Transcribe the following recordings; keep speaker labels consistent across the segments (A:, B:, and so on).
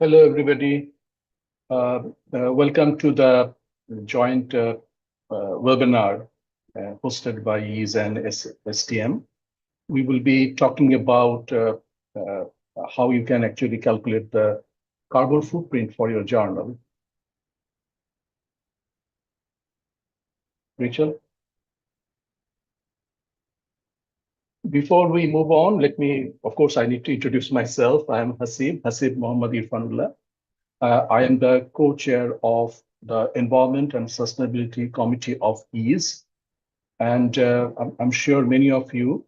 A: Hello, everybody. Welcome to the joint webinar hosted by EASE and STM. We will be talking about uh, how you can actually calculate the carbon footprint for your journal. Rachel? Before we move on, of course, I need to introduce myself. I am Haseeb Mohammad Irfanuallah. I am the co-chair of the Environment and Sustainability Committee of EASE. And I'm sure many of you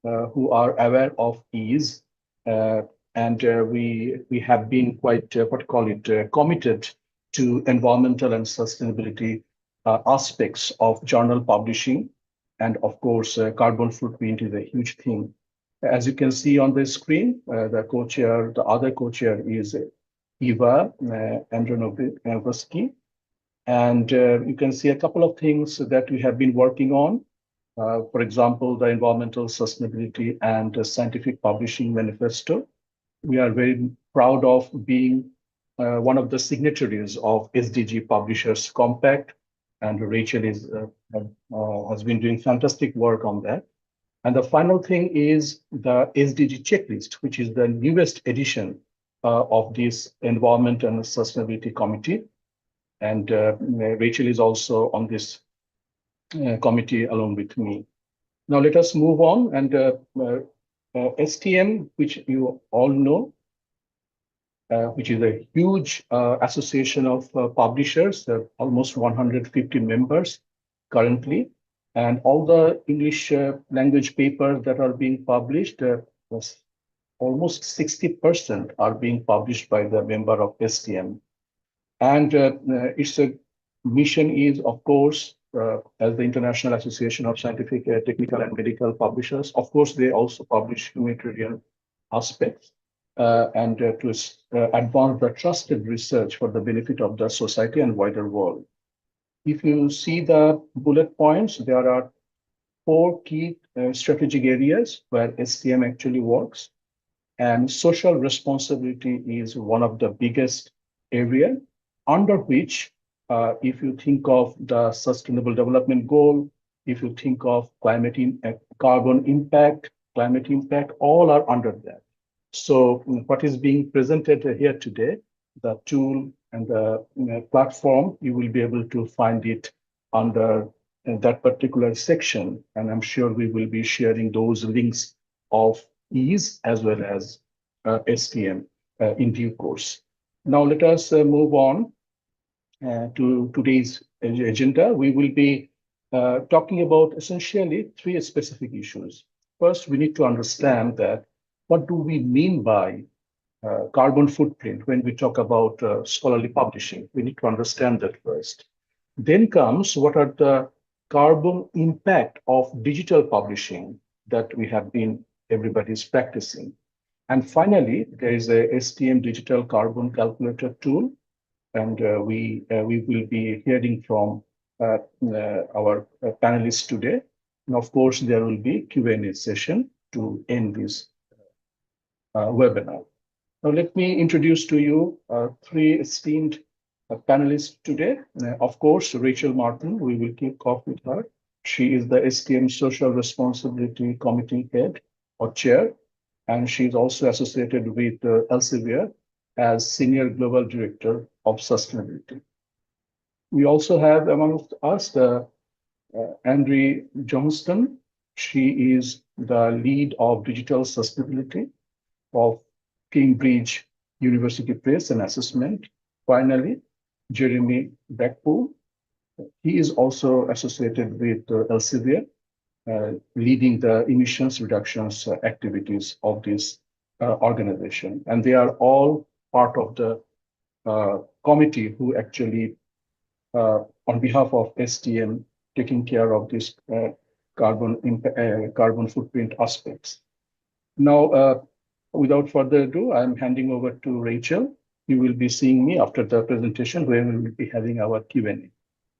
A: who are aware of EASE, and we have been quite, committed to environmental and sustainability aspects of journal publishing. And of course, carbon footprint is a huge thing. As you can see on the screen, the other co-chair is Eva Andronovsky. And you can see a couple of things that we have been working on. For example, the Environmental Sustainability and Scientific Publishing Manifesto. We are very proud of being one of the signatories of SDG Publishers Compact, and Rachel has been doing fantastic work on that. And the final thing is the SDG checklist, which is the newest edition of this Environment and Sustainability Committee. And Rachel is also on this committee along with me. Now let us move on. And STM, which you all know, which is a huge association of publishers, almost 150 members currently. And all the English language papers that are being published, almost 60% are being published by the member of STM. And its mission is, of course, as the International Association of Scientific, Technical, and Medical Publishers. Of course, they also publish humanitarian aspects and to advance the trusted research for the benefit of the society and wider world. If you see the bullet points, there are 4 key strategic areas where STM actually works. And social responsibility is one of the biggest areas, under which, if you think of the Sustainable Development Goal, if you think of carbon impact, climate impact, all are under that. So what is being presented here today, the tool and the platform, you will be able to find it under that particular section. And I'm sure we will be sharing those links of EASE as well as STM in due course. Now let us move on to today's agenda. We will be talking about essentially 3 specific issues. First, we need to understand that what do we mean by carbon footprint when we talk about scholarly publishing. We need to understand that first. Then comes what are the carbon impact of digital publishing that we have been everybody's practicing. And finally, there is a STM digital carbon calculator tool. And we will be hearing from our panelists today. And of course, there will be Q&A session to end this webinar. Now, let me introduce to you 3 esteemed panelists today. Of course, Rachel Martin, we will kick off with her. She is the STM Social Responsibility Committee Head or Chair, and she is also associated with Elsevier as Senior Global Director of Sustainability. We also have amongst us Andri Johnston. She is the lead of digital sustainability of Cambridge University Press and Assessment. Finally, Jeremy Brackpool. He is also associated with Elsevier, leading the emissions reductions activities of this organization. And they are all part of the committee who actually, on behalf of STM, taking care of this carbon footprint aspects. Now, without further ado, I'm handing over to Rachel. You will be seeing me after the presentation where we will be having our Q&A.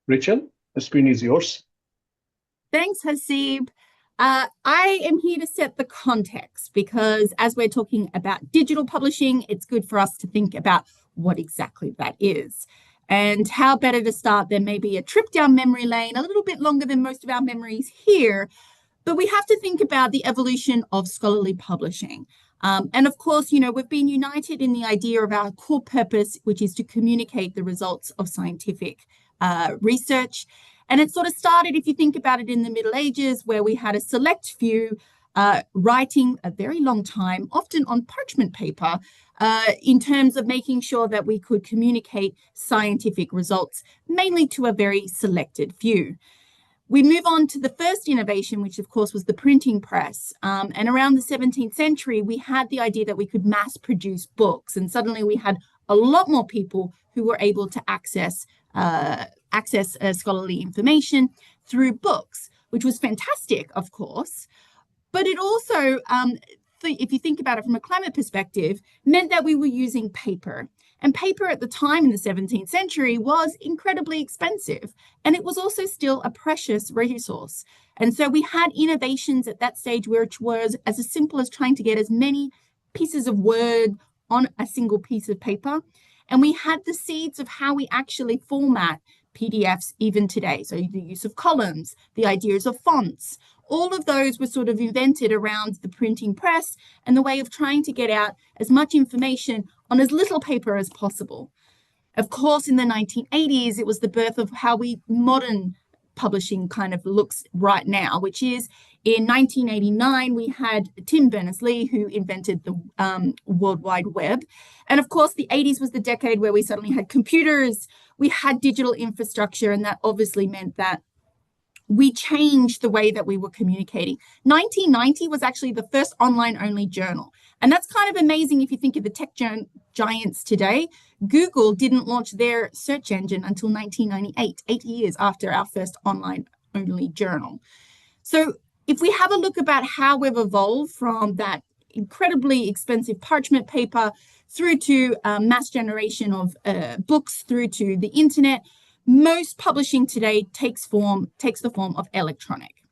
A: Rachel, the screen is yours.
B: Thanks, Haseeb. I am here to set the context because as we're talking about digital publishing, it's good for us to think about what exactly that is. And how better to start than maybe a trip down memory lane, a little bit longer than most of our memories here, but we have to think about the evolution of scholarly publishing. And of course, we've been united in the idea of our core purpose, which is to communicate the results of scientific research. And it sort of started, if you think about it, in the Middle Ages, where we had a select few writing a very long time, often on parchment paper, in terms of making sure that we could communicate scientific results, mainly to a very selected few. We move on to the first innovation, which of course was the printing press. And around the 17th century, we had the idea that we could mass produce books. And suddenly we had a lot more people who were able to access scholarly information through books, which was fantastic, of course. But it also, if you think about it from a climate perspective, meant that we were using paper. And paper at the time in the 17th century was incredibly expensive. And it was also still a precious resource. And so we had innovations at that stage which was as simple as trying to get as many pieces of word on a single piece of paper. And we had the seeds of how we actually format PDFs even today. So the use of columns, the ideas of fonts, all of those were sort of invented around the printing press and the way of trying to get out as much information on as little paper as possible. Of course, in the 1980s, it was the birth of how modern publishing kind of looks right now, which is in 1989, we had Tim Berners-Lee, who invented the World Wide Web. And of course, the 80s was the decade where we suddenly had computers, we had digital infrastructure, and that obviously meant that we changed the way that we were communicating. 1990 was actually the first online-only journal. And that's kind of amazing if you think of the tech giants today. Google didn't launch their search engine until 1998, 8 years after our first online-only journal. So if we have a look about how we've evolved from that incredibly expensive parchment paper through to mass generation of books, through to the internet, most publishing today takes the form of electronic.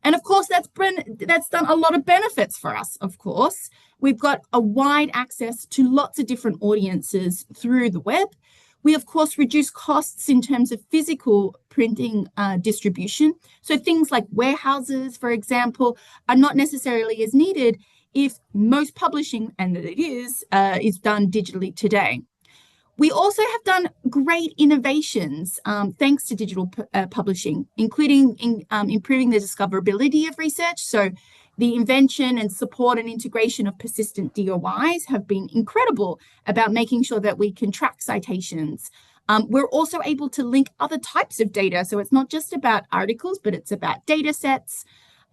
B: And of course, that's done a lot of benefits for us, of course. We've got a wide access to lots of different audiences through the web. We, of course, reduce costs in terms of physical printing distribution. So things like warehouses, for example, are not necessarily as needed if most publishing, and it is done digitally today. We also have done great innovations thanks to digital publishing, including improving the discoverability of research. So the invention and support and integration of persistent DOIs have been incredible about making sure that we can track citations. We're also able to link other types of data. So it's not just about articles, but it's about data sets.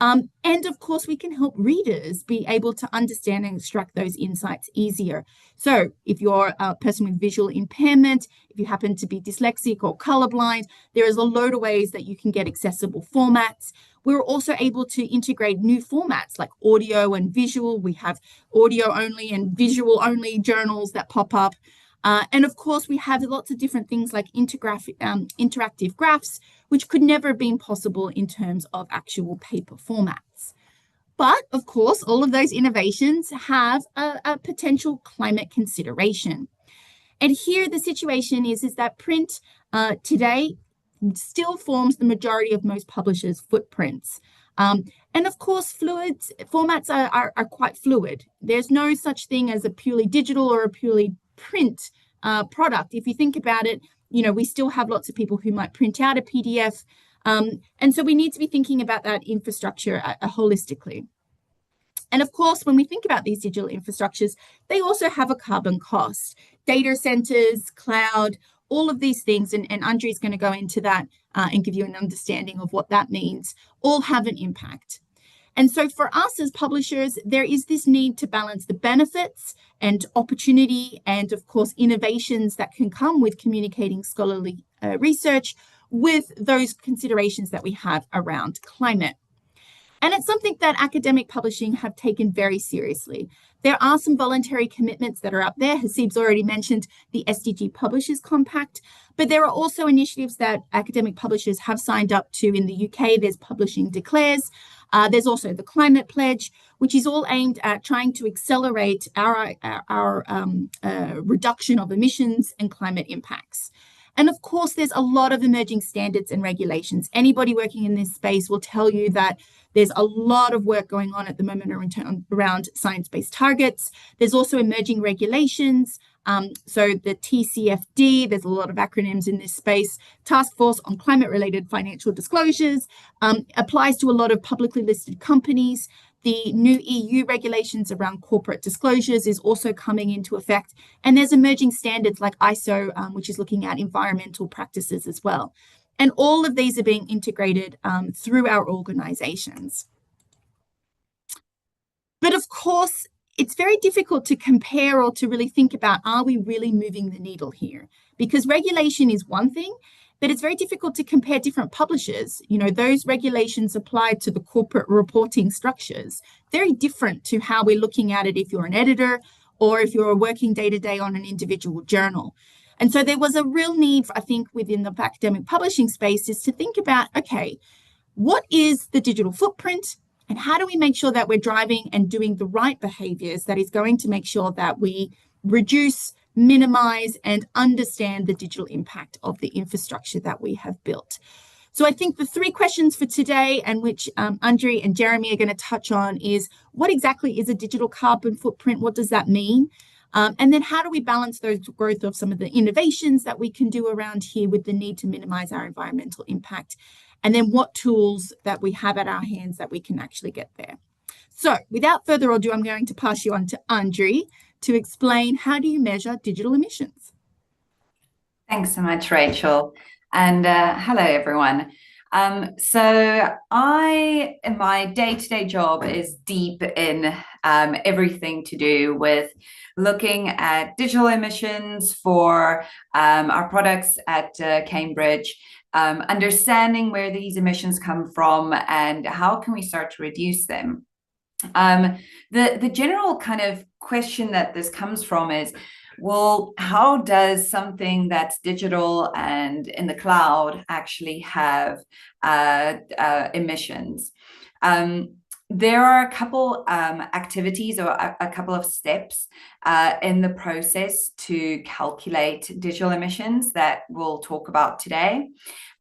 B: And of course, we can help readers be able to understand and extract those insights easier. So if you're a person with visual impairment, if you happen to be dyslexic or colorblind, there is a load of ways that you can get accessible formats. We're also able to integrate new formats like audio and visual. We have audio only and visual only journals that pop up. And of course, we have lots of different things like interactive graphs, which could never have been possible in terms of actual paper formats. But of course, all of those innovations have a potential climate consideration. And here the situation is that print today still forms the majority of most publishers' footprints. And of course, formats are quite fluid. There's no such thing as a purely digital or a purely print product. If you think about it, we still have lots of people who might print out a PDF. And so we need to be thinking about that infrastructure holistically. And of course, when we think about these digital infrastructures, they also have a carbon cost. Data centers, cloud, all of these things, and Andri is going to go into that and give you an understanding of what that means, all have an impact. And so for us as publishers, there is this need to balance the benefits and opportunity and, of course, innovations that can come with communicating scholarly research with those considerations that we have around climate. And it's something that academic publishing have taken very seriously. There are some voluntary commitments that are up there. Haseeb's already mentioned the SDG Publishers Compact, but there are also initiatives that academic publishers have signed up to in the UK. There's Publishing Declares, There's also the Climate Pledge, which is all aimed at trying to accelerate our reduction of emissions and climate impacts. And of course, there's a lot of emerging standards and regulations. Anybody working in this space will tell you that there's a lot of work going on at the moment around science-based targets. There's also emerging regulations. So the TCFD, there's a lot of acronyms in this space, Task Force on Climate-Related Financial Disclosures, applies to a lot of publicly listed companies. The new EU regulations around corporate disclosures is also coming into effect. And there's emerging standards like ISO, which is looking at environmental practices as well. And all of these are being integrated through our organizations. But of course, it's very difficult to compare or to really think about, are we really moving the needle here? Because regulation is one thing, but it's very difficult to compare different publishers. You know, those regulations apply to the corporate reporting structures, very different to how we're looking at it if you're an editor or if you're working day-to-day on an individual journal. And so there was a real need, I think, within the academic publishing space is to think about, okay, what is the digital footprint? And how do we make sure that we're driving and doing the right behaviors that is going to make sure that we reduce, minimize, and understand the digital impact of the infrastructure that we have built? So I think the three questions for today, and which Andri and Jeremy are going to touch on, is what exactly is a digital carbon footprint? What does that mean? And then how do we balance the growth of some of the innovations that we can do around here with the need to minimize our environmental impact? And then what tools that we have at our hands that we can actually get there. So without further ado, I'm going to pass you on to Andri to explain how do you measure digital emissions.
C: Thanks so much, Rachel. And hello, everyone. So my day-to-day job is deep in everything to do with looking at digital emissions for our products at Cambridge, understanding where these emissions come from and how can we start to reduce them. The general kind of question that this comes from is, well, how does something that's digital and in the cloud actually have emissions? There are a couple activities or a couple of steps in the process to calculate digital emissions that we'll talk about today.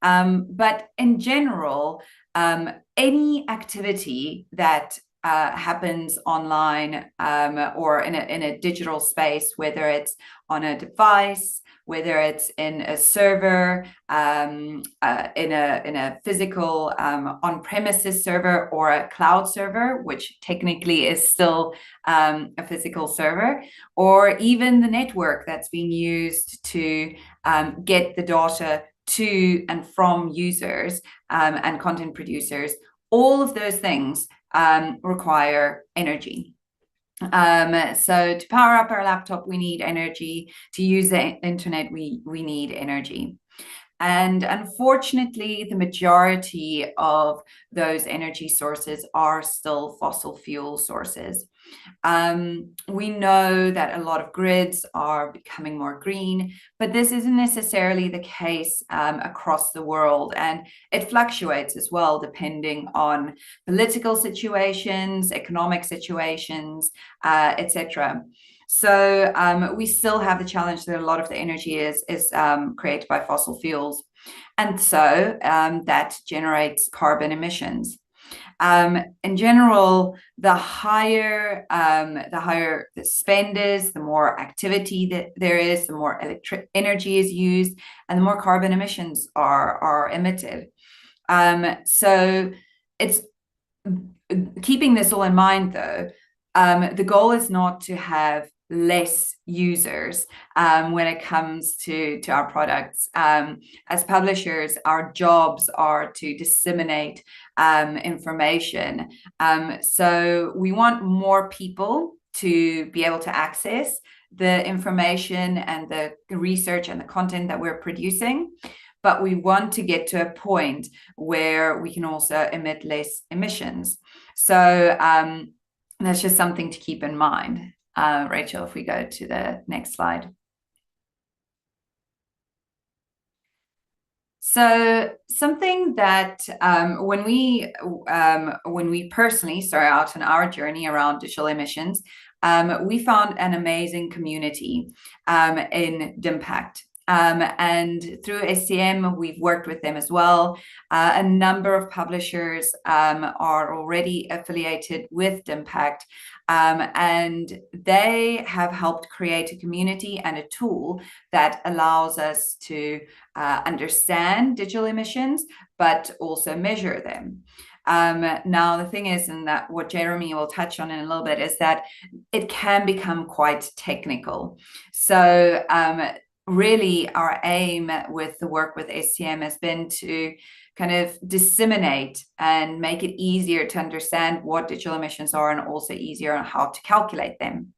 C: But in general, any activity that happens online or in a digital space, whether it's on a device, whether it's in a server, in a physical on-premises server or a cloud server, which technically is still a physical server, or even the network that's being used to get the data to and from users and content producers. All of those things require energy. So to power up our laptop, we need energy. To use the internet, we need energy. And unfortunately, the majority of those energy sources are still fossil fuel sources. We know that a lot of grids are becoming more green, but this isn't necessarily the case across the world. And it fluctuates as well, depending on political situations, economic situations, etc. So we still have the challenge that a lot of the energy is created by fossil fuels. And so that generates carbon emissions. In general, the higher the spend is, the more activity that there is, the more energy is used, and the more carbon emissions are emitted. So it's keeping this all in mind, though. The goal is not to have less users when it comes to our products. As publishers, our jobs are to disseminate information. So we want more people to be able to access the information and the research and the content that we're producing. But we want to get to a point where we can also emit less emissions. So that's just something to keep in mind. Rachel, if we go to the next slide. So So something that when we personally started out on our journey around digital emissions, we found an amazing community in Dimpact. And through STM, we've worked with them as well. A number of publishers are already affiliated with Dimpact, and they have helped create a community and a tool that allows us to understand digital emissions, but also measure them. Now, the thing is, and that what Jeremy will touch on in a little bit, is that it can become quite technical. So really our aim with the work with STM has been to kind of disseminate and make it easier to understand what digital emissions are, and also easier on how to calculate them.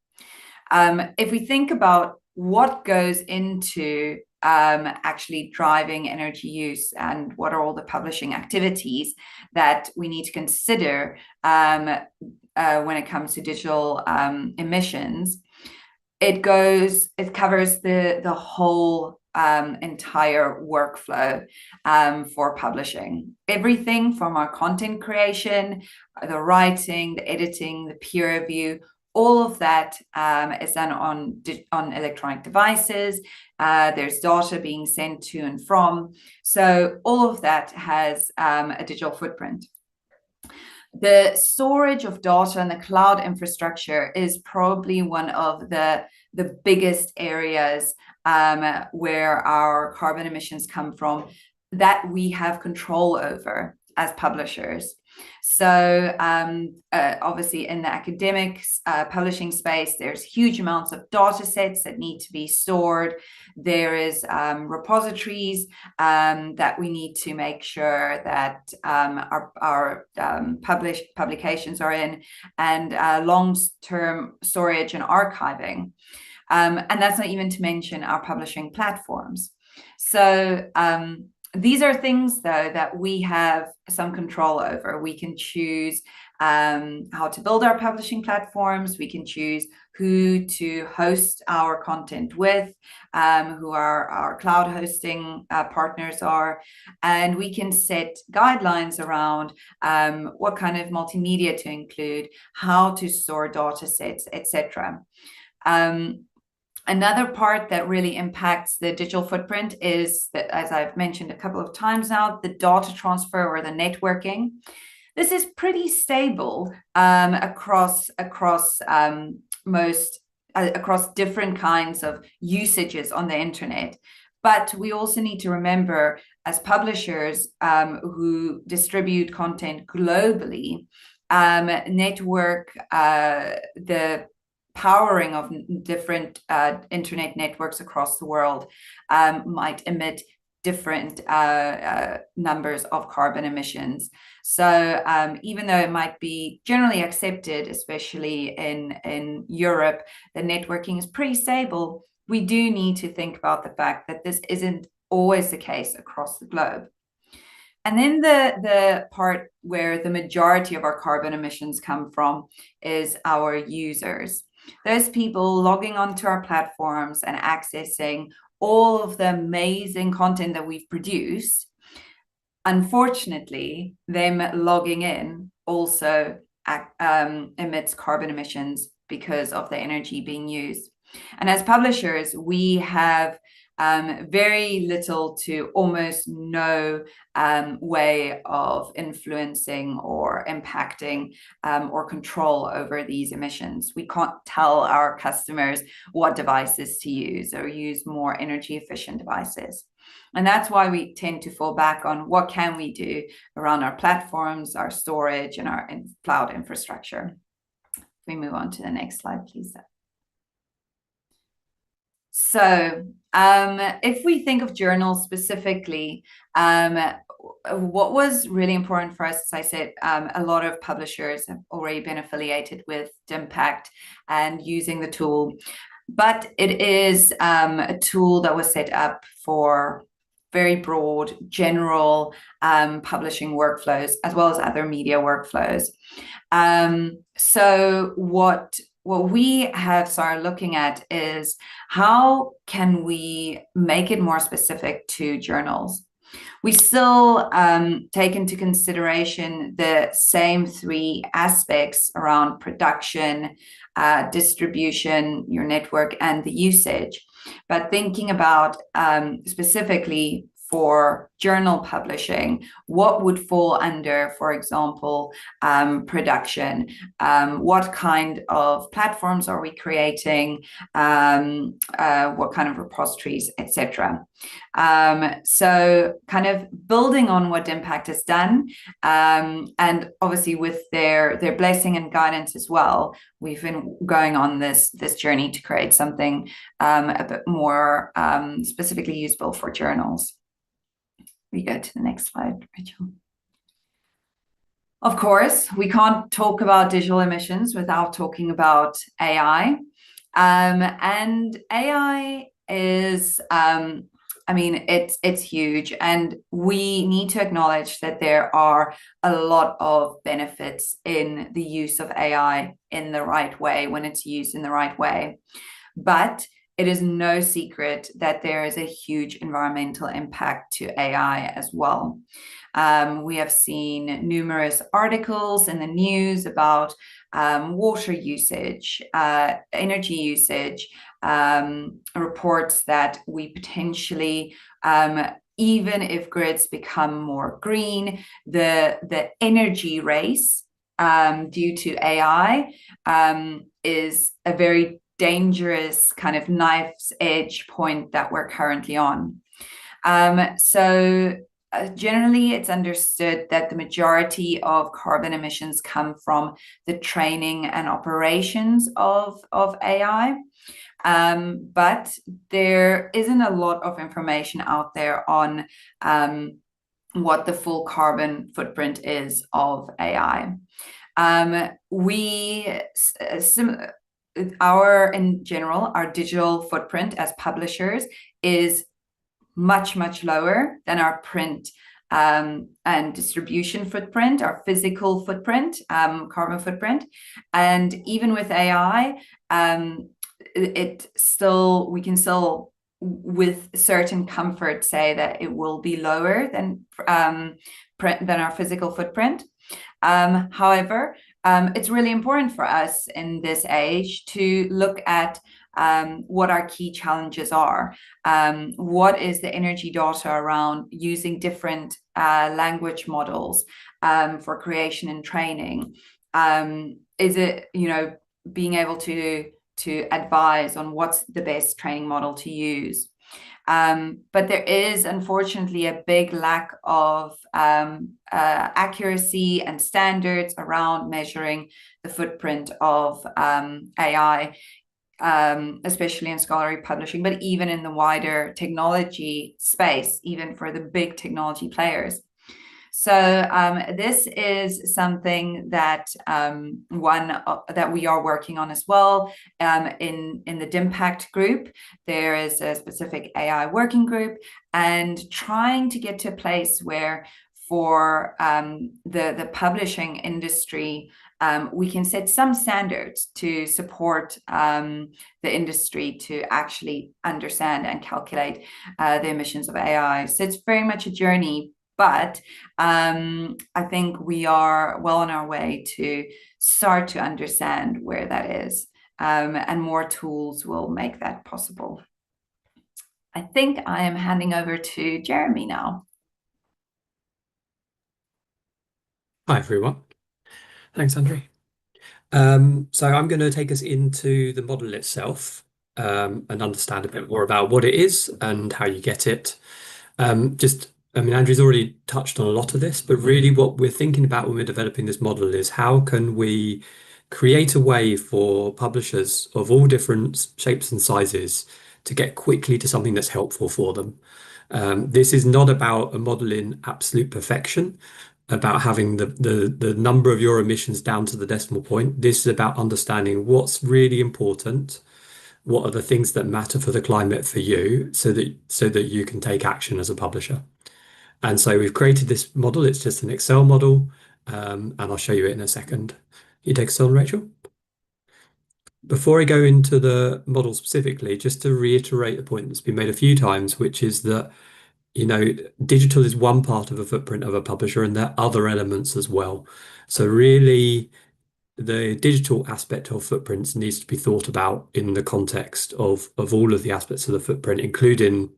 C: If we think about what goes into actually driving energy use, and what are all the publishing activities that we need to consider when it comes to digital emissions, it covers the whole entire workflow for publishing. Everything from our content creation, the writing, the editing, the peer review, all of that is done on electronic devices. There's data being sent to and from. So all of that has a digital footprint. The storage of data and the cloud infrastructure is probably one of the biggest areas where our carbon emissions come from, that we have control over as publishers. So obviously in the academics publishing space, there's huge amounts of data sets that need to be stored. There is repositories that we need to make sure that our publications are in, and long-term storage and archiving. And that's not even to mention our publishing platforms. So these are things, though, that we have some control over. We can choose how to build our publishing platforms. We can choose who to host our content with, who our cloud hosting partners are, and we can set guidelines around what kind of multimedia to include, how to store data sets, etc. Another part that really impacts the digital footprint is that, as I've mentioned a couple of times now, the data transfer or the networking. This is pretty stable across different kinds of usages on the internet. But we also need to remember, as publishers who distribute content globally, network the powering of different internet networks across the world might emit different numbers of carbon emissions. So even though it might be generally accepted, especially in Europe, that networking is pretty stable, we do need to think about the fact that this isn't always the case across the globe. And then the part where the majority of our carbon emissions come from is our users. Those people logging onto our platforms and accessing all of the amazing content that we've produced. Unfortunately, them logging in also emits carbon emissions because of the energy being used. And as publishers, we have very little to almost no way of influencing or impacting or control over these emissions. We can't tell our customers what devices to use or use more energy efficient devices. And that's why we tend to fall back on what can we do around our platforms, our storage, and our cloud infrastructure. If we move on to the next slide, please. So if we think of journals specifically, what was really important for us, as I said, a lot of publishers have already been affiliated with Dimpact and using the tool, but it is a tool that was set up for very broad, general publishing workflows, as well as other media workflows. So what we have started looking at is how can we make it more specific to journals. We still take into consideration the same three aspects around production, distribution, your network, and the usage. But thinking about specifically for journal publishing, what would fall under, for example, production? What kind of platforms are we creating? What kind of repositories, etc. So kind of building on what Impact has done, and obviously with their blessing and guidance as well, we've been going on this journey to create something a bit more specifically usable for journals. We go to the next slide, Rachel. Of course, we can't talk about digital emissions without talking about AI. And AI is, I mean, it's huge, and we need to acknowledge that there are a lot of benefits in the use of AI in the right way, when it's used in the right way. But it is no secret that there is a huge environmental impact to AI as well. We have seen numerous articles in the news about water usage, energy usage, reports that we potentially, even if grids become more green, the energy race due to AI is a very dangerous kind of knife's edge point that we're currently on. Generally, it's understood that the majority of carbon emissions come from the training and operations of AI. But there isn't a lot of information out there on what the full carbon footprint is of AI. In general, our digital footprint as publishers is much, much lower than our print and distribution footprint, our physical footprint, carbon footprint. And even with AI, we can still with certain comfort say that it will be lower than our physical footprint. However, it's really important for us in this age to look at what our key challenges are. What is the energy data around using different language models for creation and training? Is it, being able to advise on what's the best training model to use? But there is unfortunately a big lack of accuracy and standards around measuring the footprint of AI, especially in scholarly publishing, but even in the wider technology space, even for the big technology players. So this is something that that we are working on as well. In the DIMPACT group, there is a specific AI working group, and trying to get to a place where for the publishing industry, we can set some standards to support the industry to actually understand and calculate the emissions of AI. So it's very much a journey, but I think we are well on our way to start to understand where that is, and more tools will make that possible. I think I am handing over to Jeremy now.
D: Hi, everyone. Thanks, Andri. So I'm going to take us into the model itself and understand a bit more about what it is and how you get it. Andri's already touched on a lot of this, but really what we're thinking about when we're developing this model is how can we create a way for publishers of all different shapes and sizes to get quickly to something that's helpful for them. This is not about a model in absolute perfection, about having the number of your emissions down to the decimal point. This is about understanding what's really important, what are the things that matter for the climate for you, so that you can take action as a publisher. And so we've created this model. It's just an Excel model, and I'll show you it in a second. You take us on, Rachel. Before I go into the model specifically, just to reiterate a point that's been made a few times, which is that digital is one part of a footprint of a publisher, and there are other elements as well. So really, the digital aspect of footprints needs to be thought about in the context of all of the aspects of the footprint, including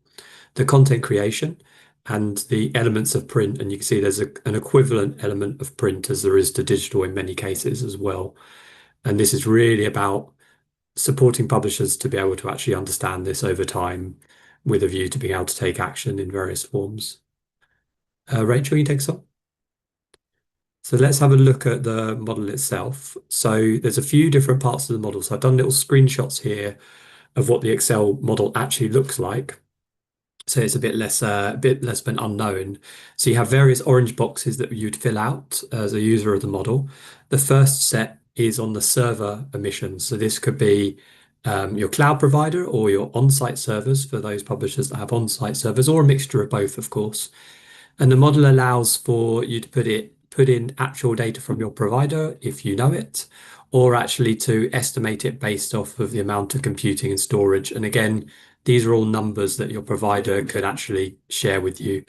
D: the content creation and the elements of print. And you can see there's an equivalent element of print as there is to digital in many cases as well. And this is really about supporting publishers to be able to actually understand this over time with a view to being able to take action in various forms. Rachel, you take us on. So let's have a look at the model itself. So there's a few different parts of the model. So I've done little screenshots here of what the Excel model actually looks like. So it's a bit less of an unknown. So you have various orange boxes that you'd fill out as a user of the model. The first set is on the server emissions. So this could be your cloud provider or your on-site servers for those publishers that have on-site servers, or a mixture of both, of course. And the model allows for you to put in actual data from your provider if you know it, or actually to estimate it based off of the amount of computing and storage. And again, these are all numbers that your provider could actually share with you.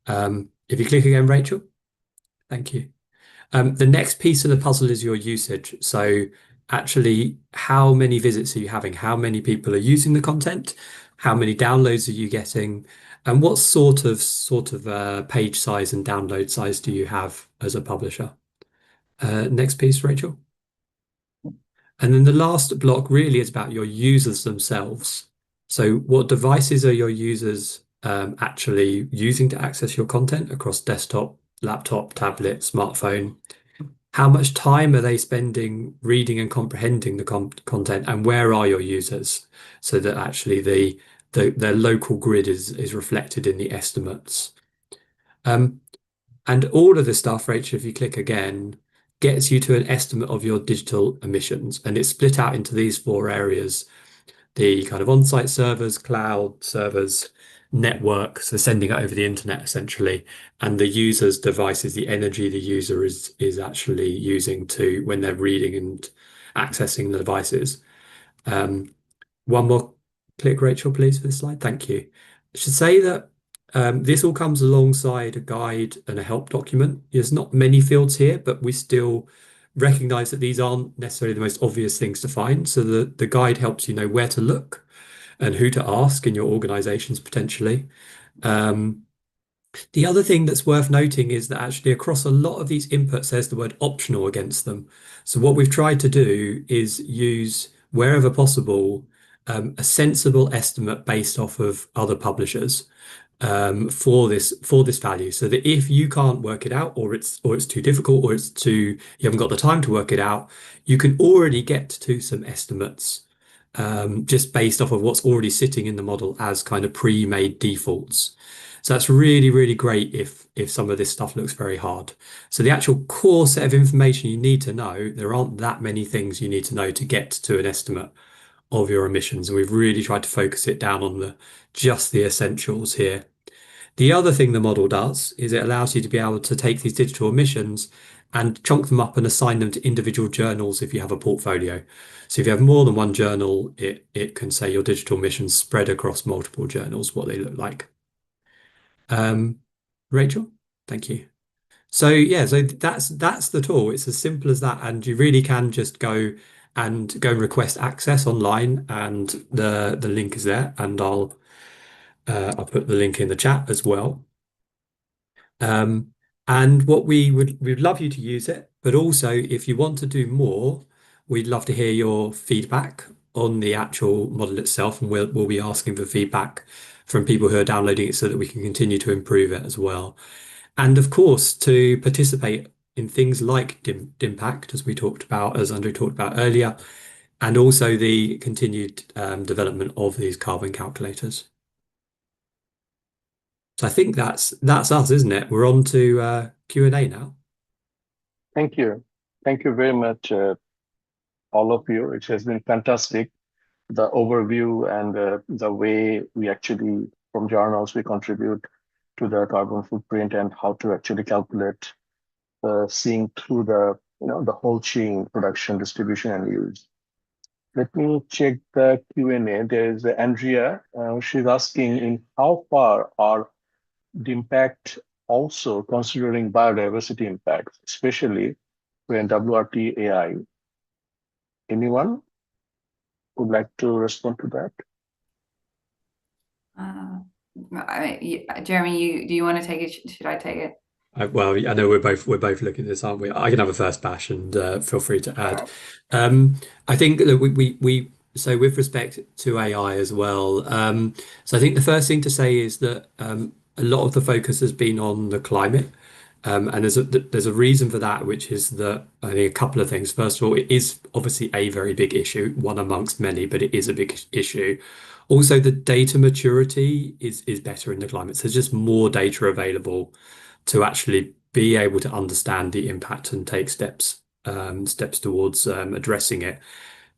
D: If you click again, Rachel, thank you. The next piece of the puzzle is your usage. So actually, how many visits are you having? How many people are using the content? How many downloads are you getting? And what sort of page size and download size do you have as a publisher? Next piece, Rachel. And then the last block really is about your users themselves. So what devices are your users actually using to access your content across desktop, laptop, tablet, smartphone? How much time are they spending reading and comprehending the content, and where are your users? So that actually their local grid is reflected in the estimates. And all of this stuff, Rachel, if you click again, gets you to an estimate of your digital emissions. And it's split out into these four areas: the kind of on-site servers, cloud servers, network, so sending it over the internet essentially, and the user's devices, the energy the user is actually using to when they're reading and accessing the devices. One more click, Rachel, please, for this slide. Thank you. I should say that this all comes alongside a guide and a help document. There's not many fields here, but we still recognize that these aren't necessarily the most obvious things to find. So the guide helps you know where to look and who to ask in your organizations potentially. The other thing that's worth noting is that actually across a lot of these inputs, there's the word optional against them. So what we've tried to do is use, wherever possible, a sensible estimate based off of other publishers for this value, so that if you can't work it out, or it's too difficult, or you haven't got the time to work it out, you can already get to some estimates just based off of what's already sitting in the model as kind of pre-made defaults. So that's really, really great if some of this stuff looks very hard. So the actual core set of information you need to know, there aren't that many things you need to know to get to an estimate of your emissions. And we've really tried to focus it down on just the essentials here. The other thing the model does is it allows you to be able to take these digital emissions and chunk them up and assign them to individual journals if you have a portfolio. So if you have more than one journal, it can say your digital emissions spread across multiple journals, what they look like. Rachel, thank you. So yeah, so that's the tool. It's as simple as that, and you really can just go and request access online, and the link is there, and I'll put the link in the chat as well. And what we'd love you to use it, but also if you want to do more, we'd love to hear your feedback on the actual model itself, and we'll be asking for feedback from people who are downloading it so that we can continue to improve it as well. And of course, to participate in things like DIMPACT, as Andri talked about earlier, and also the continued development of these carbon calculators. So I think that's us, isn't it? We're on to Q&A now.
A: Thank you. Thank you very much, all of you. It has been fantastic, the overview and the way we actually, from journals, we contribute to the carbon footprint and how to actually calculate, seeing through the whole chain, production, distribution, and use. Let me check the Q&A. There is Andrea. She's asking, in how far are the impact also considering biodiversity impacts, especially when WRT AI? Anyone would like to respond to that?
C: Jeremy, do you want to take it? Should I take it?
D: Well, I know we're both looking at this, aren't we? I can have a first bash and feel free to add. I think that we so with respect to AI as well. So I think the first thing to say is that a lot of the focus has been on the climate. And there's a reason for that, which is that I think a couple of things. First of all, it is obviously a very big issue, one amongst many, but it is a big issue. Also, the data maturity is better in the climate. So there's just more data available to actually be able to understand the impact and take steps towards addressing it.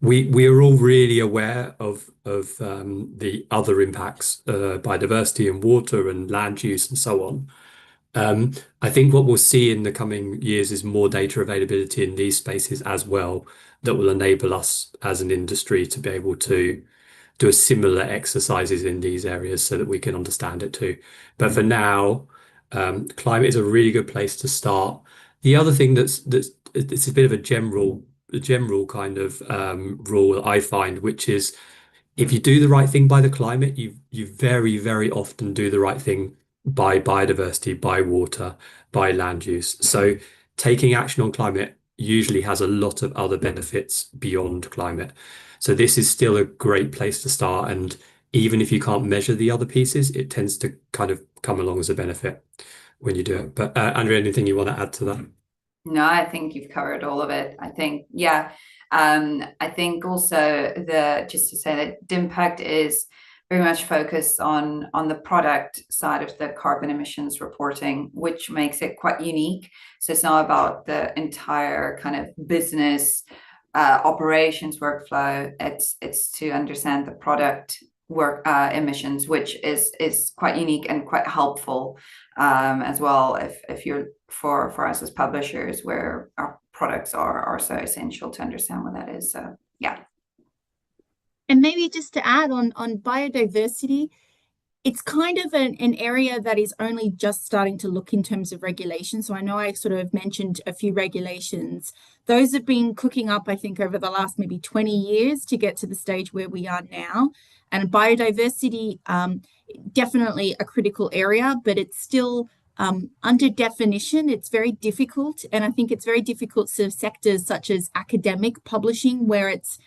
D: We are all really aware of the other impacts, biodiversity and water and land use and so on. I think what we'll see in the coming years is more data availability in these spaces as well that will enable us as an industry to be able to do a similar exercises in these areas so that we can understand it too. But for now, climate is a really good place to start. The other thing that's it's a bit of a general kind of rule that I find, which is if you do the right thing by the climate, you very, very often do the right thing by biodiversity, by water, by land use. So taking action on climate usually has a lot of other benefits beyond climate. So this is still a great place to start. And even if you can't measure the other pieces, it tends to kind of come along as a benefit when you do it. But Andrea, anything you want to add to that?
C: No, I think you've covered all of it. I think, yeah. I think also just to say that DIMPACT is very much focused on the product side of the carbon emissions reporting, which makes it quite unique. So it's not about the entire kind of business operations workflow. It's to understand the product work emissions, which is quite unique and quite helpful as well if you're for us as publishers, where our products are so essential to understand what that is. So yeah.
B: And maybe just to add on biodiversity, it's kind of an area that is only just starting to look in terms of regulation. So I know I sort of mentioned a few regulations. Those have been cooking up, I think, over the last maybe 20 years to get to the stage where we are now. And biodiversity, definitely a critical area, but it's still under definition. It's very difficult. And I think it's very difficult for sectors such as academic publishing, where it's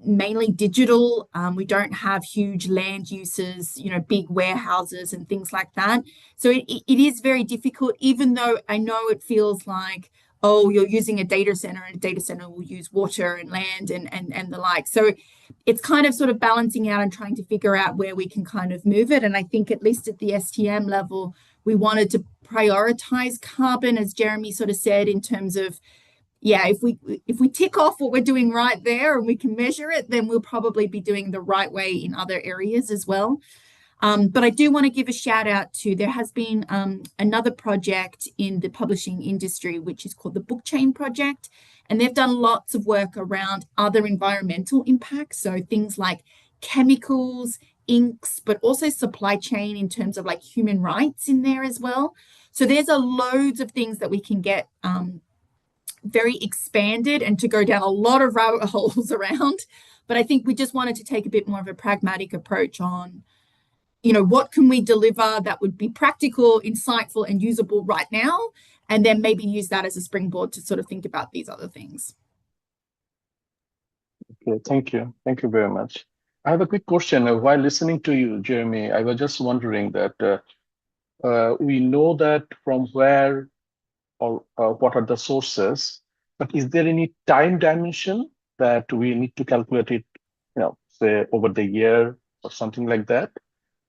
B: mainly digital. We don't have huge land uses, big warehouses and things like that. So it is very difficult, even though I know it feels like, oh, you're using a data center, and a data center will use water and land and the like. So it's kind of sort of balancing out and trying to figure out where we can kind of move it. And I think at least at the STM level, we wanted to prioritize carbon, as Jeremy sort of said, in terms of, yeah, if we tick off what we're doing right there and we can measure it, then we'll probably be doing the right way in other areas as well. But I do want to give a shout out to, there has been another project in the publishing industry, which is called the Book Chain Project. And they've done lots of work around other environmental impacts. So things like chemicals, inks, but also supply chain in terms of like human rights in there as well. So there's loads of things that we can get very expanded and to go down a lot of rabbit holes around. But I think we just wanted to take a bit more of a pragmatic approach on, what can we deliver that would be practical, insightful, and usable right now, and then maybe use that as a springboard to sort of think about these other things.
A: Okay, thank you. Thank you very much. I have a quick question. While listening to you, Jeremy, I was just wondering that we know that from where or what are the sources, but is there any time dimension that we need to calculate it, say over the year or something like that?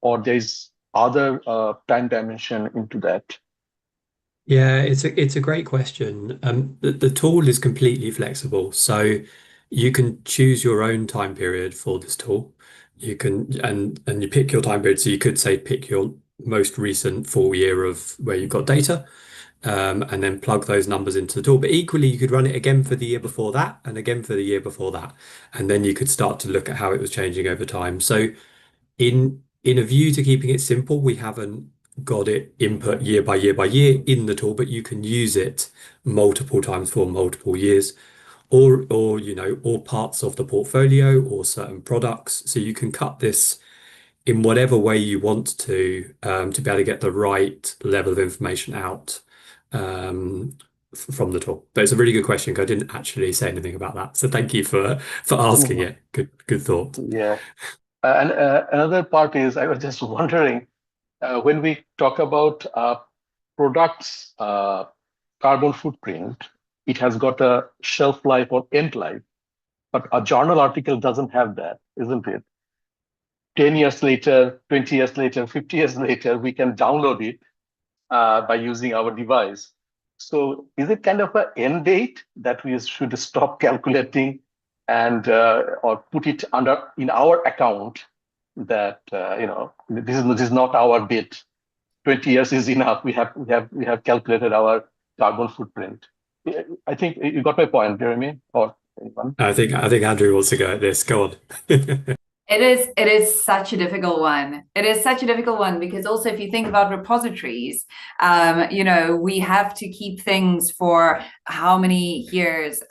A: Or there's other time dimension into that?
D: Yeah, it's a great question. The tool is completely flexible, so you can choose your own time period for this tool. You can and you pick your time period. So you could say pick your most recent full year of where you've got data, and then plug those numbers into the tool. But equally, you could run it again for the year before that, and again for the year before that, and then you could start to look at how it was changing over time. So in a view to keeping it simple, we have a got it input year by year by year in the tool, but you can use it multiple times for multiple years, or you know, or parts of the portfolio or certain products. So you can cut this in whatever way you want to be able to get the right level of information out from the tool. But it's a really good question, 'cause I didn't actually say anything about that. So thank you for asking it. Good thought.
A: Yeah. And another part is, I was just wondering, when we talk about products carbon footprint, it has got a shelf life or end life, but a journal article doesn't have that, isn't it? 10 years later, 20 years later, 50 years later, we can download it by using our device. So is it kind of an end date that we should stop calculating and or put it under in our account that you know, this is not our bit. 20 years is enough. We have calculated our carbon footprint. I think you got my point, Jeremy, or anyone.
D: I think Andrew wants to go at this. Go on.
C: It is such a difficult one. It is such a difficult one because also if you think about repositories, you know, we have to keep things for how many years.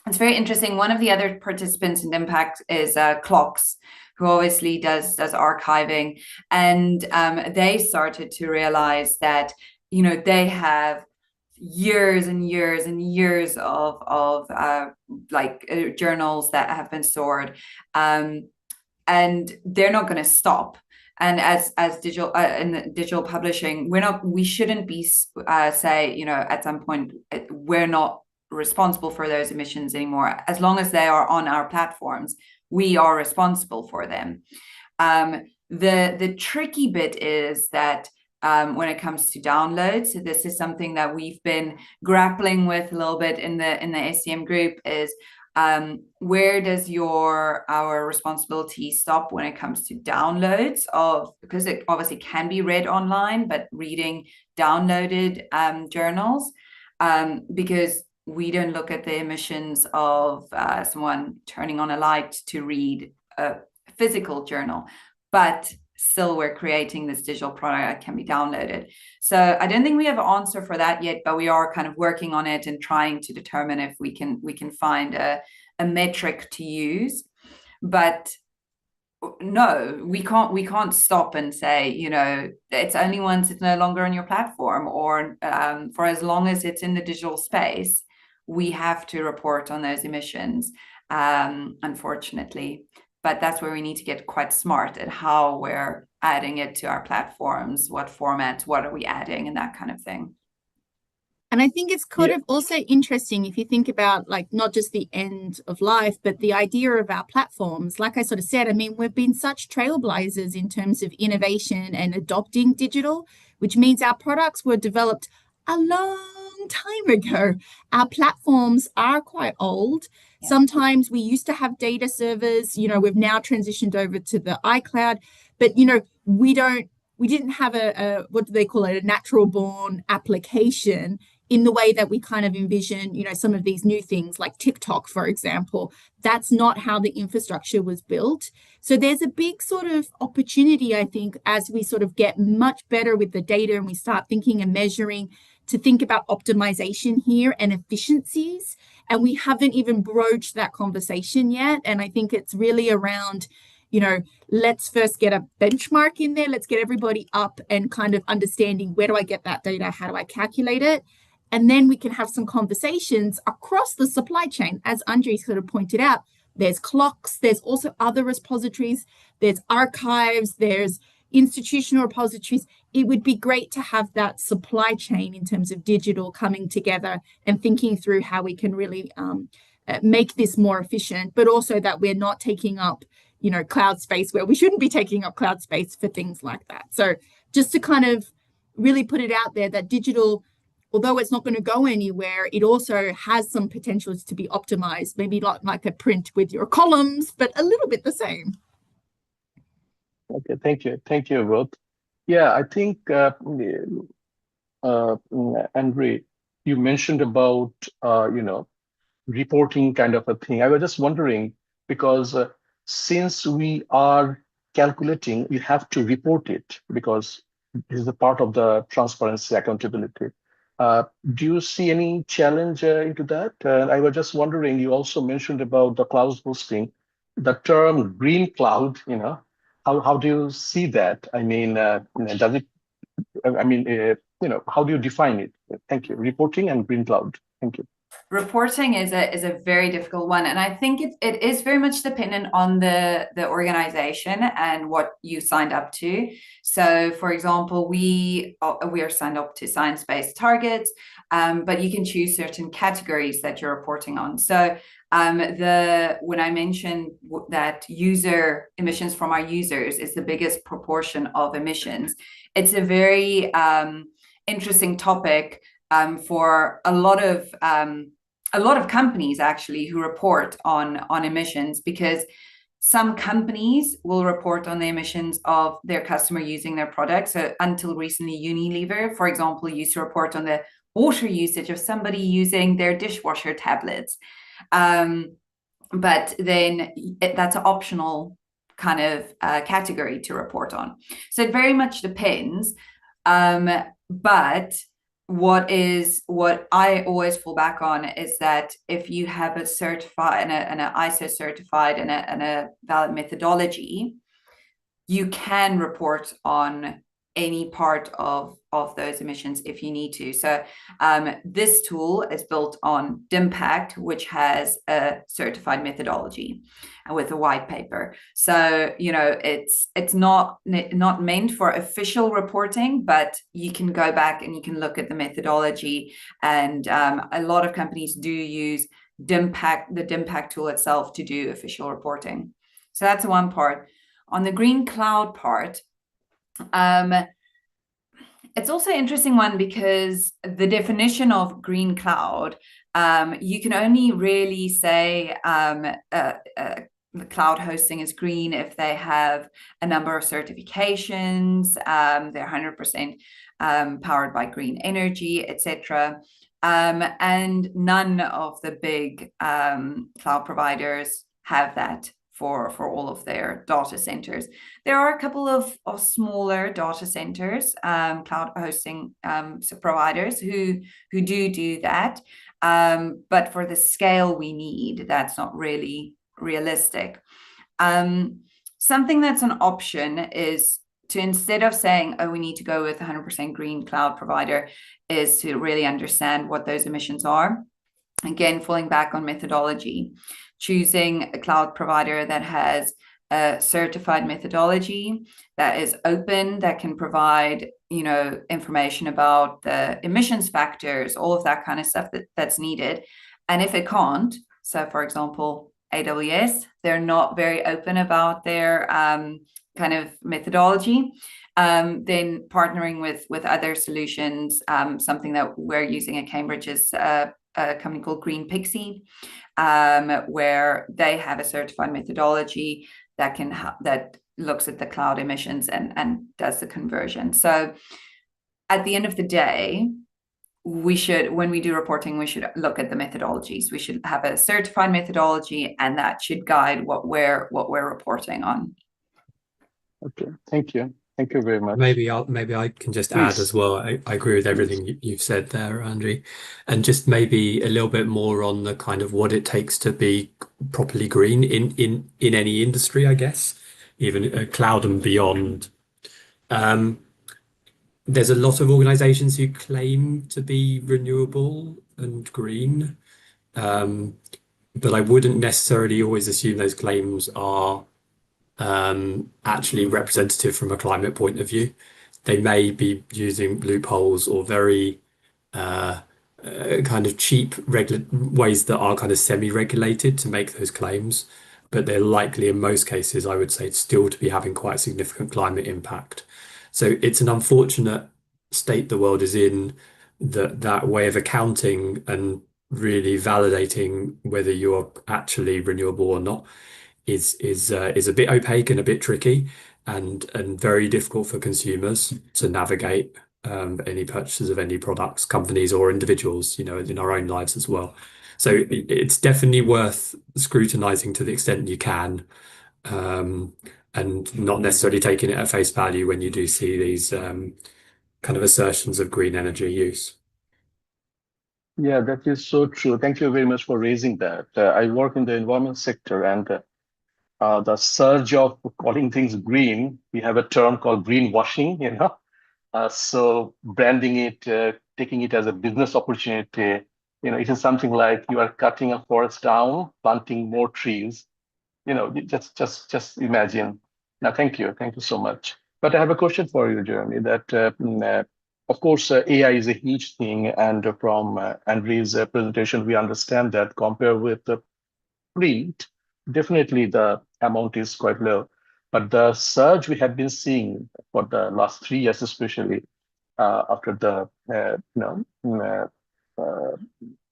C: It's very interesting. One of the other participants in Impact is Clocks, who obviously does archiving, and they started to realize that, you know, they have years and years and years of journals that have been stored, and they're not going to stop. And as digital in the digital publishing, we shouldn't be say, you know, at some point we're not responsible for those emissions anymore. As long as they are on our platforms, we are responsible for them. The tricky bit is that when it comes to downloads, so this is something that we've been grappling with a little bit in the STM group, is where does our responsibility stop when it comes to downloads because it obviously can be read online, but reading downloaded journals, because we don't look at the emissions of someone turning on a light to read a physical journal, but still we're creating this digital product that can be downloaded. So I don't think we have an answer for that yet, but we are kind of working on it and trying to determine if we can find a metric to use. But no, we can't stop and say, you know, it's only once it's no longer on your platform, or for as long as it's in the digital space, we have to report on those emissions, unfortunately. But that's where we need to get quite smart at how we're adding it to our platforms, what formats, what are we adding, and that kind of thing.
B: And I think it's kind of also interesting if you think about, like, not just the end of life, but the idea of our platforms. Like I sort of said, I mean, we've been such trailblazers in terms of innovation and adopting digital, which means our products were developed a long time ago. Our platforms are quite old. Yeah. Sometimes we used to have data servers, you know, we've now transitioned over to the iCloud, but, you know, we didn't have a what do they call it, a natural born application in the way that we kind of envision, you know, some of these new things like TikTok, for example. That's not how the infrastructure was built. So there's a big sort of opportunity, I think, as we sort of get much better with the data and we start thinking and measuring, to think about optimization here and efficiencies. And we haven't even broached that conversation yet. And I think it's really around, you know, let's first get a benchmark in there. Let's get everybody up and kind of understanding, where do I get that data? How do I calculate it? And then we can have some conversations across the supply chain. As Andri sort of pointed out, there's Clocks, there's also other repositories, there's archives, there's institutional repositories. It would be great to have that supply chain in terms of digital coming together and thinking through how we can really make this more efficient, but also that we're not taking up, you know, cloud space where we shouldn't be taking up cloud space for things like that. So just to kind of really put it out there that digital, although it's not going to go anywhere, it also has some potentials to be optimized, maybe not like a print with your columns, but a little bit the same.
A: Okay, thank you. Thank you both. Yeah, I think, Andri, you mentioned about, you know, reporting kind of a thing. I was just wondering, because since we are calculating, you have to report it, because is a part of the transparency accountability. Do you see any challenge into that? I was just wondering, you also mentioned about the cloud hosting, the term green cloud, how do you see that? I mean, does it, I mean, how do you define it? Thank you. Reporting and green cloud. Thank you.
C: Reporting is a very difficult one, and I think it is very much dependent on the organization and what you signed up to. So, for example, we are signed up to science-based targets, but you can choose certain categories that you're reporting on. So, when I mentioned that user emissions from our users is the biggest proportion of emissions, it's a very interesting topic for a lot of companies actually who report on emissions, because some companies will report on the emissions of their customer using their product. So until recently, Unilever, for example, used to report on the water usage of somebody using their dishwasher tablets. But then that's an optional kind of category to report on. So it very much depends. But what I always fall back on is that if you have a certified and an ISO certified and a valid methodology, you can report on any part of those emissions if you need to. So this tool is built on DIMPACT, which has a certified methodology with a white paper. So it's not meant for official reporting, but you can go back and you can look at the methodology, and a lot of companies do use DIMPACT, the DIMPACT tool itself, to do official reporting. So that's one part. On the green cloud part, it's also an interesting one, because the definition of green cloud, you can only really say the cloud hosting is green if they have a number of certifications, they're 100% powered by green energy, etc. And none of the big cloud providers have that for all of their data centers. There are a couple of smaller data centers, cloud hosting providers who do that. But for the scale we need, that's not really realistic. Something that's an option is to, instead of saying, oh, we need to go with 100% green cloud provider, is to really understand what those emissions are. Again, falling back on methodology, choosing a cloud provider that has a certified methodology, that is open, that can provide information about the emissions factors, all of that kind of stuff that's needed. And if it can't, so for example, AWS, they're not very open about their kind of methodology, then partnering with other solutions, something that we're using at Cambridge is a company called Green Pixie, where they have a certified methodology that looks at the cloud emissions and does the conversion. So at the end of the day, when we do reporting, we should look at the methodologies. We should have a certified methodology, and that should guide what we're reporting on.
A: Okay, thank you. Thank you very much.
D: Maybe I can just add as well. I agree with everything you've said there, Andri, and just maybe a little bit more on the kind of what it takes to be properly green in any industry, I guess, even cloud and beyond. There's a lot of organizations who claim to be renewable and green, but I wouldn't necessarily always assume those claims are actually representative from a climate point of view. They may be using loopholes or very kind of cheap ways that are kind of semi-regulated to make those claims, but they're likely in most cases, I would say, still to be having quite significant climate impact. So it's an unfortunate state the world is in, that way of accounting and really validating whether you're actually renewable or not is a bit opaque and a bit tricky, and very difficult for consumers to navigate any purchases of any products, companies or individuals, in our own lives as well. So it's definitely worth scrutinizing to the extent you can, and not necessarily taking it at face value when you do see these kind of assertions of green energy use.
A: Yeah, that is so true. Thank you very much for raising that. I work in the environment sector, and the surge of calling things green, we have a term called greenwashing, so branding it, taking it as a business opportunity, it is something like you are cutting a forest down, planting more trees. Just imagine. Now, thank you so much. But I have a question for you, Jeremy. That of course AI is a huge thing, and from Andri's presentation, we understand that compared with the print, definitely the amount is quite low. But the surge we have been seeing for the last 3 years, especially after the,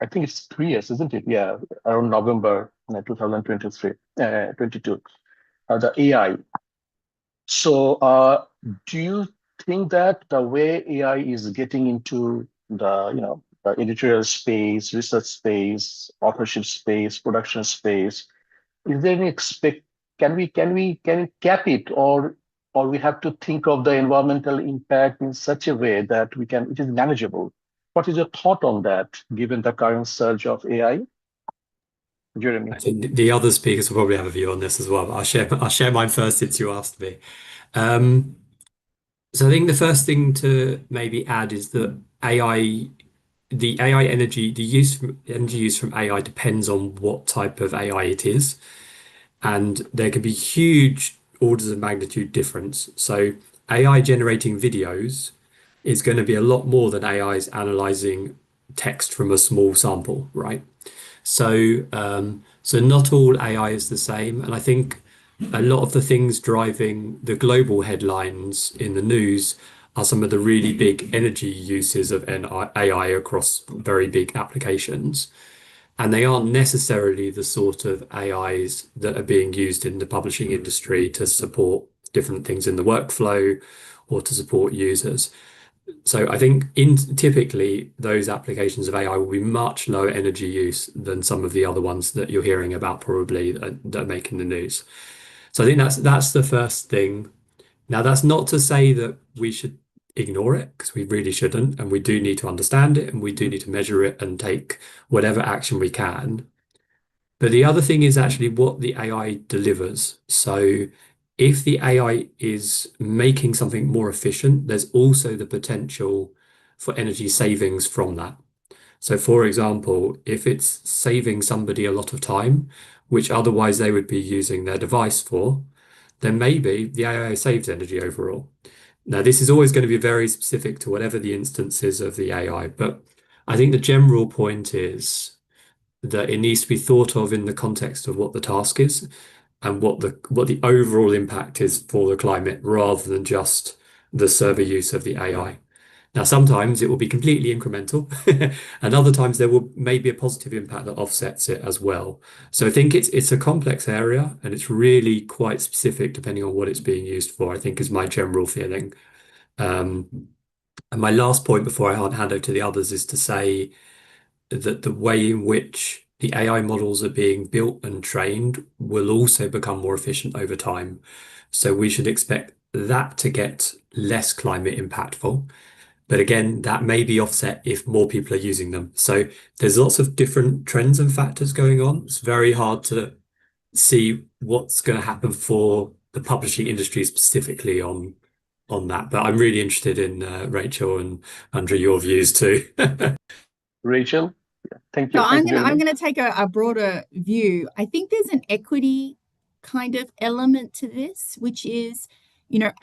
A: I think it's 3 years, isn't it? Yeah, around November 2023, 22, the AI. So do you think that the way AI is getting into the editorial space, research space, authorship space, production space, is there any can we cap it, or we have to think of the environmental impact in such a way that it is manageable? What is your thought on that, given the current surge of AI? Jeremy.
D: I think the other speakers will probably have a view on this as well, but I'll share mine first since you asked me. So I think the first thing to maybe add is that the energy use from AI depends on what type of AI it is, and there can be huge orders of magnitude difference. So AI generating videos is going to be a lot more than AI's analyzing text from a small sample, right? So not all AI is the same, and I think a lot of the things driving the global headlines in the news are some of the really big energy uses of AI across very big applications. And they aren't necessarily the sort of AIs that are being used in the publishing industry to support different things in the workflow or to support users. So I think typically those applications of AI will be much lower energy use than some of the other ones that you're hearing about probably that are making the news. So I think that's the first thing. Now, that's not to say that we should ignore it, because we really shouldn't, and we do need to understand it, and we do need to measure it and take whatever action we can. But the other thing is actually what the AI delivers. So if the AI is making something more efficient, there's also the potential for energy savings from that. So for example, if it's saving somebody a lot of time, which otherwise they would be using their device for, then maybe the AI saves energy overall. Now, this is always going to be very specific to whatever the instance is of the AI, but I think the general point is that it needs to be thought of in the context of what the task is and what the overall impact is for the climate, rather than just the server use of the AI. Now, sometimes it will be completely incremental, and other times there will maybe a positive impact that offsets it as well. So I think it's a complex area, and it's really quite specific depending on what it's being used for, I think is my general feeling. And my last point before I hand over to the others is to say that the way in which the AI models are being built and trained will also become more efficient over time. So we should expect that to get less climate impactful. But again, that may be offset if more people are using them. So there's lots of different trends and factors going on. It's very hard to see what's going to happen for the publishing industry specifically on that. But I'm really interested in Rachel and Andri, your views too.
A: Rachel, thank you.
B: So
A: Thank
B: I'm
A: you.
B: going to take a broader view. I think there's an equity kind of element to this, which is,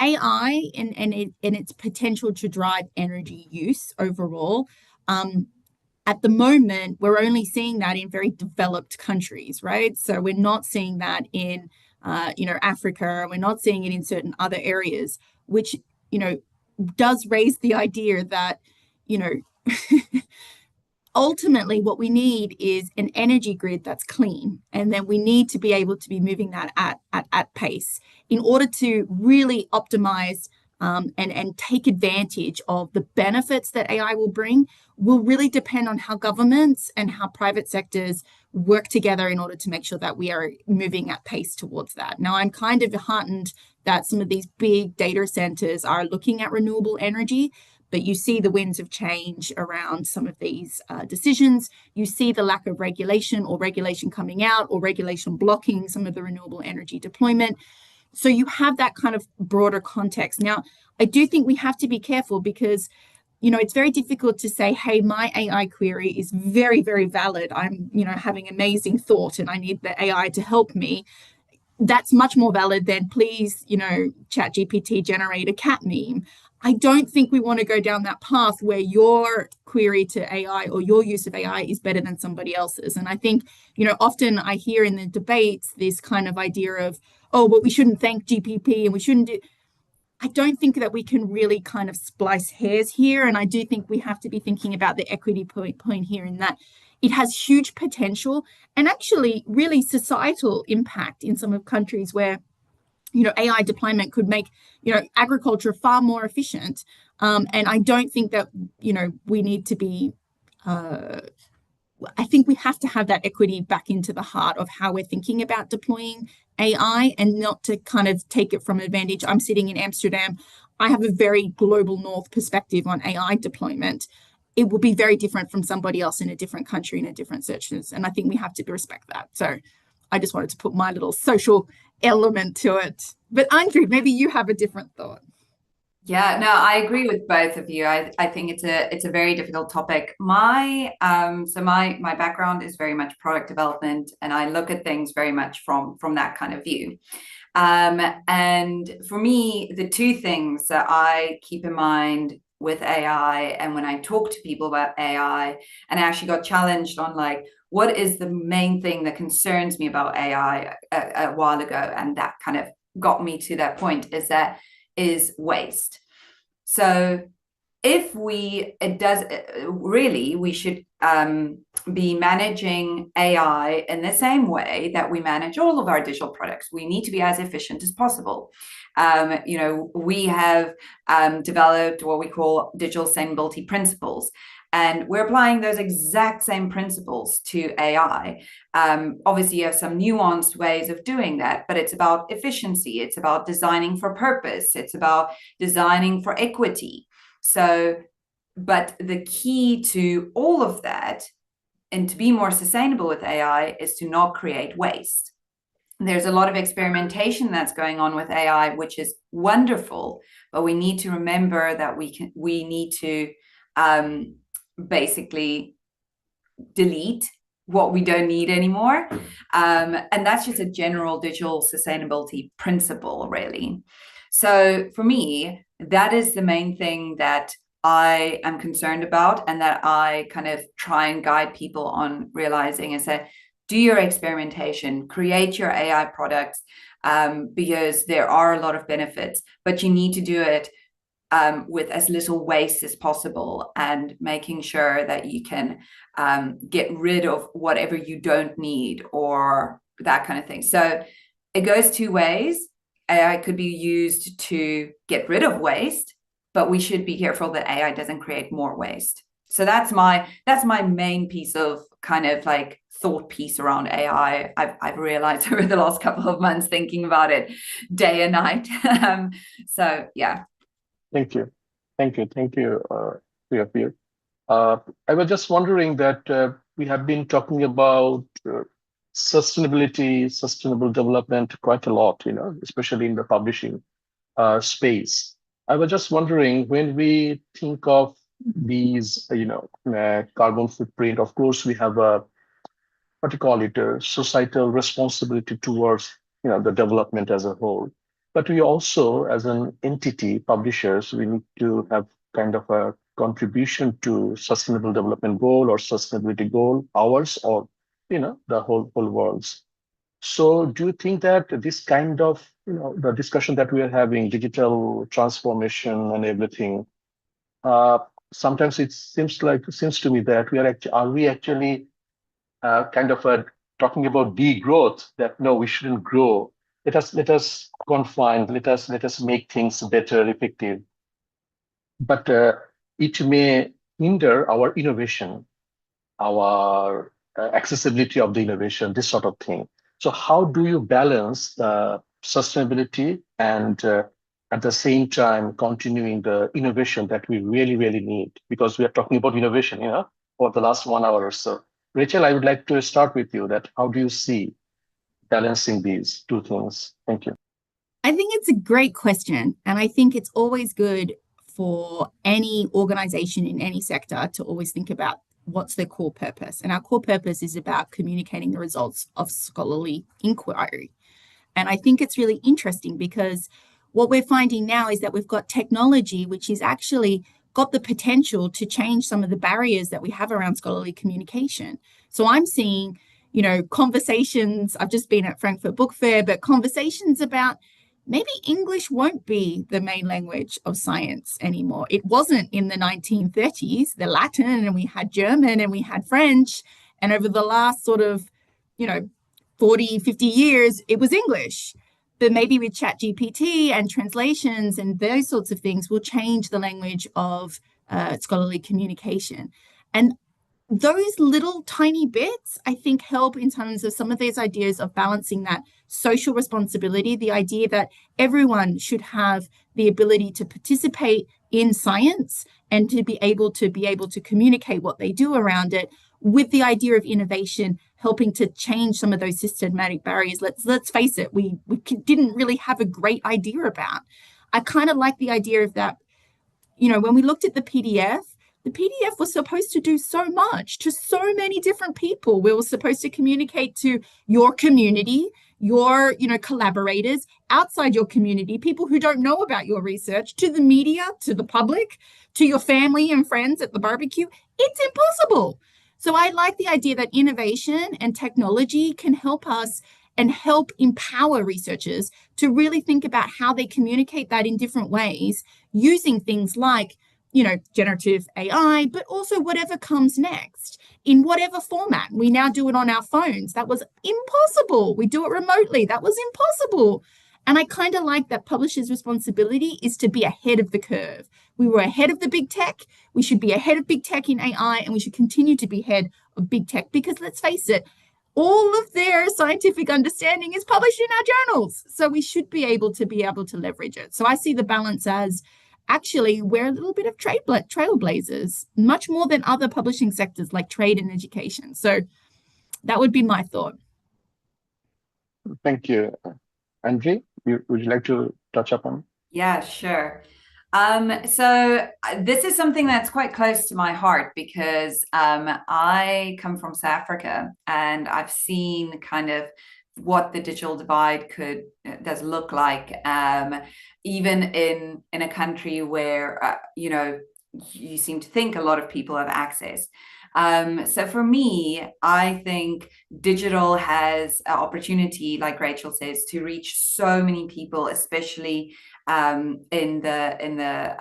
B: AI and its potential to drive energy use overall. At the moment, we're only seeing that in very developed countries, right? So we're not seeing that in, Africa. We're not seeing it in certain other areas, which, does raise the idea that, ultimately what we need is an energy grid that's clean, and then we need to be able to be moving that at pace in order to really optimize and take advantage of the benefits that AI will bring. Will really depend on how governments and how private sectors work together in order to make sure that we are moving at pace towards that. Now, I'm kind of heartened that some of these big data centers are looking at renewable energy, but you see the winds of change around some of these decisions. You see the lack of regulation or regulation coming out or regulation blocking some of the renewable energy deployment. So you have that kind of broader context. Now, I do think we have to be careful because, you know, it's very difficult to say, hey, my AI query is very, very valid. I'm, you know, having amazing thought and I need the AI to help me. That's much more valid than, please, you know, ChatGPT generate a cat meme. I don't think we want to go down that path where your query to AI or your use of AI is better than somebody else's. And I think, you know, often I hear in the debates this kind of idea of, oh, but we shouldn't thank GPP and we shouldn't do. I don't think that we can really kind of splice hairs here. And I do think we have to be thinking about the equity point here in that it has huge potential and actually really societal impact in some of countries where, you know, AI deployment could make, you know, agriculture far more efficient. And I don't think that, you know, we need to be, I think we have to have that equity back into the heart of how we're thinking about deploying AI and not to kind of take it from advantage. I'm sitting in Amsterdam. I have a very global north perspective on AI deployment. It will be very different from somebody else in a different country in a different searches. And I think we have to respect that. So I just wanted to put my little social element to it. But Andri, maybe you have a different thought.
C: Yeah, no, I agree with both of you. I think it's a very difficult topic. My background is very much product development, and I look at things very much from that kind of view. And for me, the two things that I keep in mind with AI, and when I talk to people about AI, and I actually got challenged on like, what is the main thing that concerns me about AI a while ago, and that kind of got me to that point, is waste. So if we should be managing AI in the same way that we manage all of our digital products. We need to be as efficient as possible. You know, we have developed what we call digital sustainability principles, and we're applying those exact same principles to AI. Obviously, you have some nuanced ways of doing that, but it's about efficiency. It's about designing for purpose. It's about designing for equity. So, but the key to all of that and to be more sustainable with AI is to not create waste. There's a lot of experimentation that's going on with AI, which is wonderful, but we need to remember that we need to basically delete what we don't need anymore. And that's just a general digital sustainability principle, really. So for me, that is the main thing that I am concerned about, and that I kind of try and guide people on realizing and say, do your experimentation, create your AI products, because there are a lot of benefits, but you need to do it with as little waste as possible, and making sure that you can get rid of whatever you don't need or that kind of thing. So it goes two ways. AI could be used to get rid of waste, but we should be careful that AI doesn't create more waste. So that's my main piece of kind of like thought piece around AI. I've realized over the last couple of months thinking about it day and night. So yeah.
A: Thank you. Three of you. I was just wondering that we have been talking about sustainability, sustainable development quite a lot, you know, especially in the publishing space. I was just wondering, when we think of these, carbon footprint, of course, we have a societal responsibility towards, the development as a whole. But we also, as an entity, publishers, we need to have kind of a contribution to sustainable development goal or sustainability goal, ours or, the whole world's. So do you think that this kind of, the discussion that we are having, digital transformation and everything, sometimes it seems to me that are we actually kind of talking about degrowth, that no, we shouldn't grow. Let us confine, let us make things better, effective. But it may hinder our innovation, our accessibility of the innovation, this sort of thing. So how do you balance sustainability and at the same time continuing the innovation that we really, really need, because we are talking about innovation, for the last 1 hour or so. Rachel, I would like to start with you. That how do you see balancing these two things? Thank you.
B: I think it's a great question. And I think it's always good for any organization in any sector to always think about what's their core purpose. And our core purpose is about communicating the results of scholarly inquiry. And I think it's really interesting because what we're finding now is that we've got technology which is actually got the potential to change some of the barriers that we have around scholarly communication. So I'm seeing, conversations, I've just been at Frankfurt Book Fair, but conversations about maybe English won't be the main language of science anymore. It wasn't in the 1930s, the Latin, and we had German and we had French. And over the last sort of, 40, 50 years, it was English. But maybe with ChatGPT and translations and those sorts of things will change the language of scholarly communication. And those little tiny bits, I think, help in terms of some of these ideas of balancing that social responsibility, the idea that everyone should have the ability to participate in science and to be able to communicate what they do around it, with the idea of innovation helping to change some of those systematic barriers. Let's face it, we didn't really have a great idea about. I kind of like the idea of that, when we looked at the PDF was supposed to do so much to so many different people. We were supposed to communicate to your community, your, collaborators outside your community, people who don't know about your research, to the media, to the public, to your family and friends at the barbecue. It's impossible. So I like the idea that innovation and technology can help us and help empower researchers to really think about how they communicate that in different ways, using things like, generative AI, but also whatever comes next in whatever format. We now do it on our phones. That was impossible. We do it remotely. That was impossible. And I kind of like that publishers' responsibility is to be ahead of the curve. We were ahead of the big tech. We should be ahead of big tech in AI, and we should continue to be ahead of big tech because, let's face it, all of their scientific understanding is published in our journals. So we should be able to leverage it. So I see the balance as actually we're a little bit of trailblazers, much more than other publishing sectors like trade and education. So that would be my thought.
A: Thank you. Andri, would you like to touch upon?
C: Yeah, sure. So this is something that's quite close to my heart because I come from South Africa and I've seen kind of what the digital divide does look like, even in a country where you seem to think a lot of people have access. So for me, I think digital has an opportunity, like Rachel says, to reach so many people, especially in the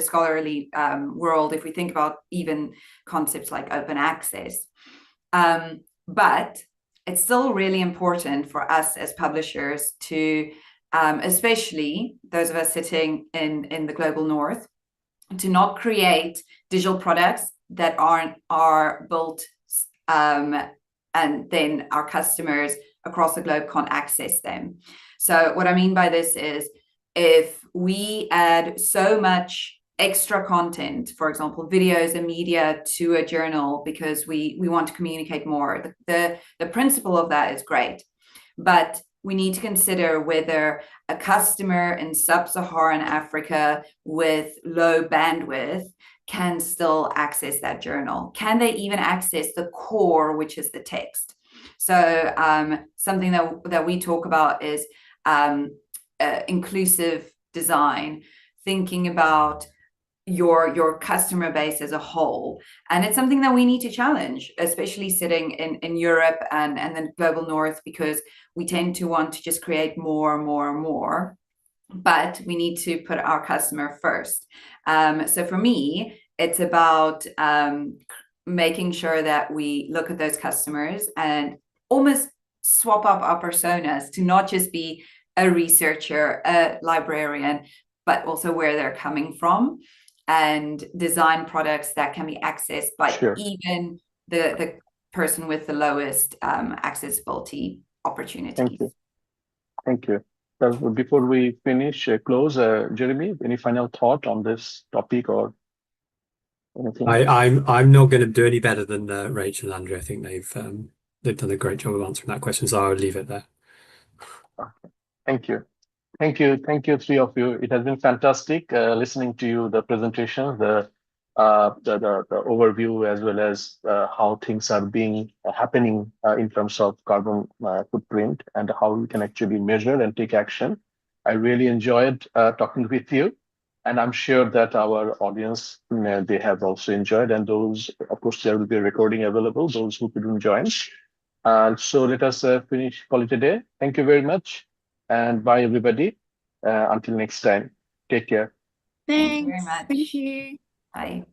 C: scholarly world. If we think about even concepts like open access, but it's still really important for us as publishers to, especially those of us sitting in the global north, to not create digital products that are built and then our customers across the globe can't access them. So what I mean by this is if we add so much extra content, for example, videos and media to a journal because we want to communicate more, the principle of that is great, but we need to consider whether a customer in sub-Saharan Africa with low bandwidth can still access that journal. Can they even access the core, which is the text? So something that we talk about is inclusive design, thinking about your customer base as a whole. And it's something that we need to challenge, especially sitting in Europe and the global north, because we tend to want to just create more and more and more, but we need to put our customer first. So for me, it's about making sure that we look at those customers and almost swap up our personas to not just be a researcher, a librarian, but also where they're coming from, and design products that can be accessed by even the person with the lowest accessibility opportunities.
A: Thank you. Thank you. So before we finish, close, Jeremy, any final thought on this topic or anything?
D: I'm not going to do any better than Rachel and Andrew. I think they've done a great job of answering that question, so I'll leave it there.
A: Okay. Thank you. Thank you. Thank you, three of you. It has been fantastic listening to you, the presentation, the overview, as well as how things are being happening in terms of carbon footprint and how we can actually measure and take action. I really enjoyed talking with you, and I'm sure that our audience, they have also enjoyed, and those, of course, there will be a recording available, those who couldn't join. So let us call it a day. Thank you very much, and bye, everybody. Until next time, take care.
C: Thank you very
B: Thanks.
C: much.
B: Thank you.
C: Bye.